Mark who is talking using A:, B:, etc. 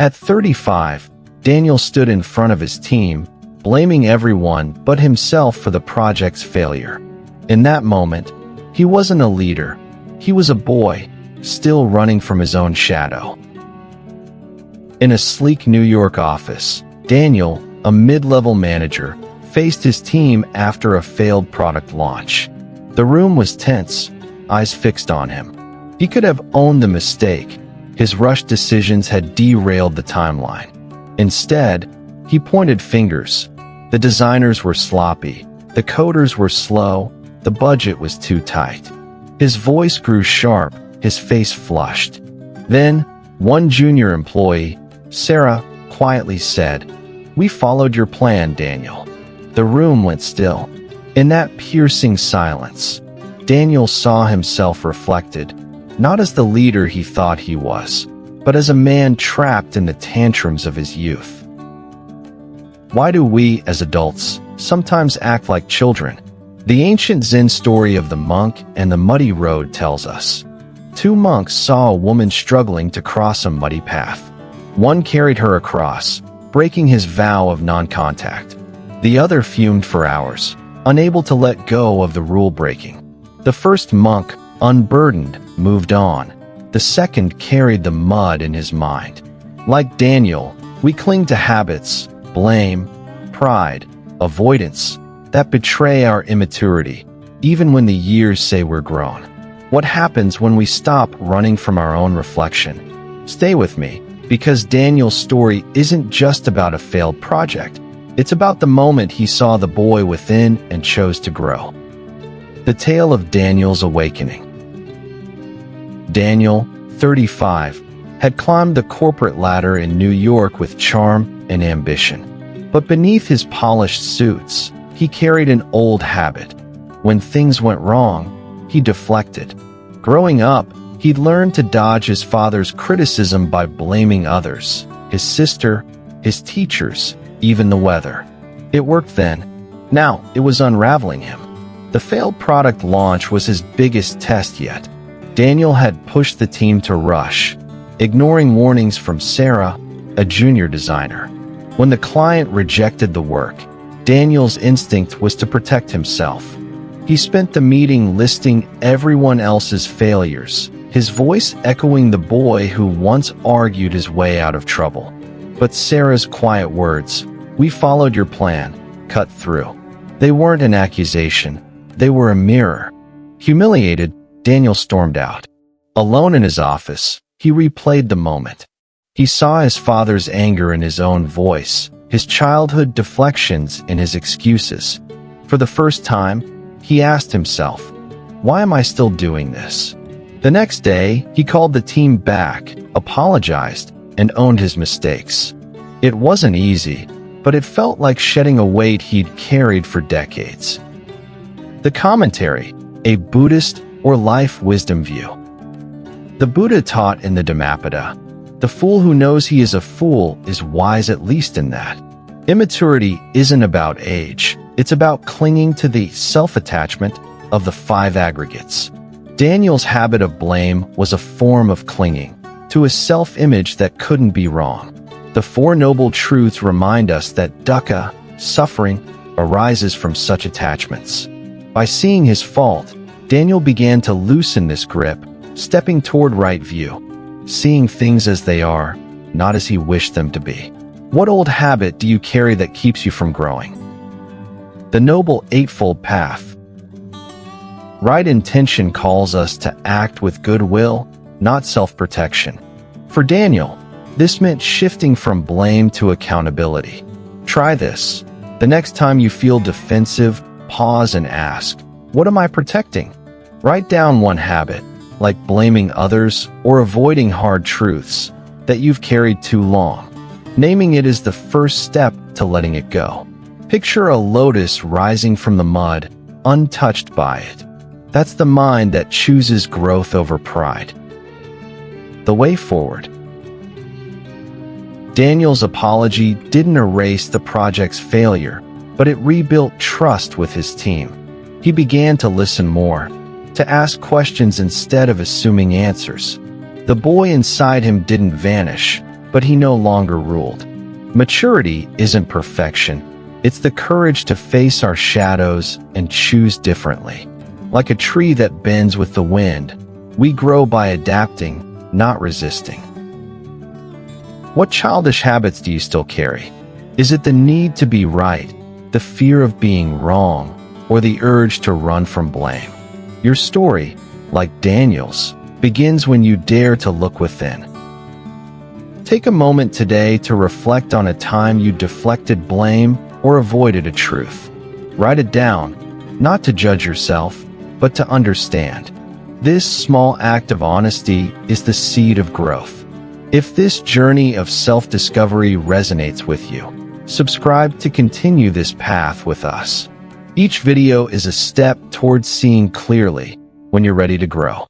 A: At 35, Daniel stood in front of his team, blaming everyone but himself for the project's failure. In that moment, he wasn't a leader. He was a boy, still running from his own shadow. In a sleek New York office, Daniel, a mid-level manager, faced his team after a failed product launch. The room was tense, eyes fixed on him. He could have owned the mistake. His rushed decisions had derailed the timeline. Instead, he pointed fingers. The designers were sloppy. The coders were slow. The budget was too tight. His voice grew sharp, his face flushed. Then, one junior employee, Sarah, quietly said, "We followed your plan, Daniel." The room went still. In that piercing silence, Daniel saw himself reflected, not as the leader he thought he was, but as a man trapped in the tantrums of his youth. Why do we, as adults, sometimes act like children? The ancient Zen story of the monk and the muddy road tells us. Two monks saw a woman struggling to cross a muddy path. One carried her across, breaking his vow of non-contact. The other fumed for hours, unable to let go of the rule-breaking. The first monk, unburdened, moved on. The second carried the mud in his mind. Like Daniel, we cling to habits, blame, pride, avoidance, that betray our immaturity, even when the years say we're grown. What happens when we stop running from our own reflection? Stay with me, because Daniel's story isn't just about a failed project. It's about the moment he saw the boy within and chose to grow. The tale of Daniel's awakening. Daniel, 35, had climbed the corporate ladder in New York with charm and ambition. But beneath his polished suits, he carried an old habit. When things went wrong, he deflected. Growing up, he'd learned to dodge his father's criticism by blaming others, his sister, his teachers, even the weather. It worked then. Now, it was unraveling him. The failed product launch was his biggest test yet. Daniel had pushed the team to rush, ignoring warnings from Sarah, a junior designer. When the client rejected the work, Daniel's instinct was to protect himself. He spent the meeting listing everyone else's failures, his voice echoing the boy who once argued his way out of trouble. But Sarah's quiet words, "We followed your plan," cut through. They weren't an accusation. They were a mirror. Humiliated, Daniel stormed out. Alone in his office, he replayed the moment. He saw his father's anger in his own voice, his childhood deflections in his excuses. For the first time, he asked himself, "Why am I still doing this?" The next day, he called the team back, apologized, and owned his mistakes. It wasn't easy, but it felt like shedding a weight he'd carried for decades. The commentary, a Buddhist or life wisdom view. The Buddha taught in the Dhammapada, "The fool who knows he is a fool is wise at least in that." Immaturity isn't about age. It's about clinging to the self-attachment of the five aggregates. Daniel's habit of blame was a form of clinging to a self-image that couldn't be wrong. The Four Noble Truths remind us that dukkha, suffering, arises from such attachments. By seeing his fault, Daniel began to loosen this grip, stepping toward right view, seeing things as they are, not as he wished them to be. What old habit do you carry that keeps you from growing? The Noble Eightfold Path. Right intention calls us to act with goodwill, not self-protection. For Daniel, this meant shifting from blame to accountability. Try this. The next time you feel defensive, pause and ask, "What am I protecting?" Write down one habit, like blaming others or avoiding hard truths, that you've carried too long. Naming it is the first step to letting it go. Picture a lotus rising from the mud, untouched by it. That's the mind that chooses growth over pride. The way forward. Daniel's apology didn't erase the project's failure, but it rebuilt trust with his team. He began to listen more, to ask questions instead of assuming answers. The boy inside him didn't vanish, but he no longer ruled. Maturity isn't perfection. It's the courage to face our shadows and choose differently. Like a tree that bends with the wind, we grow by adapting, not resisting. What childish habits do you still carry? Is it the need to be right, the fear of being wrong, or the urge to run from blame? Your story, like Daniel's, begins when you dare to look within. Take a moment today to reflect on a time you deflected blame or avoided a truth. Write it down, not to judge yourself, but to understand. This small act of honesty is the seed of growth. If this journey of self-discovery resonates with you, subscribe to continue this path with us. Each video is a step towards seeing clearly when you're ready to grow.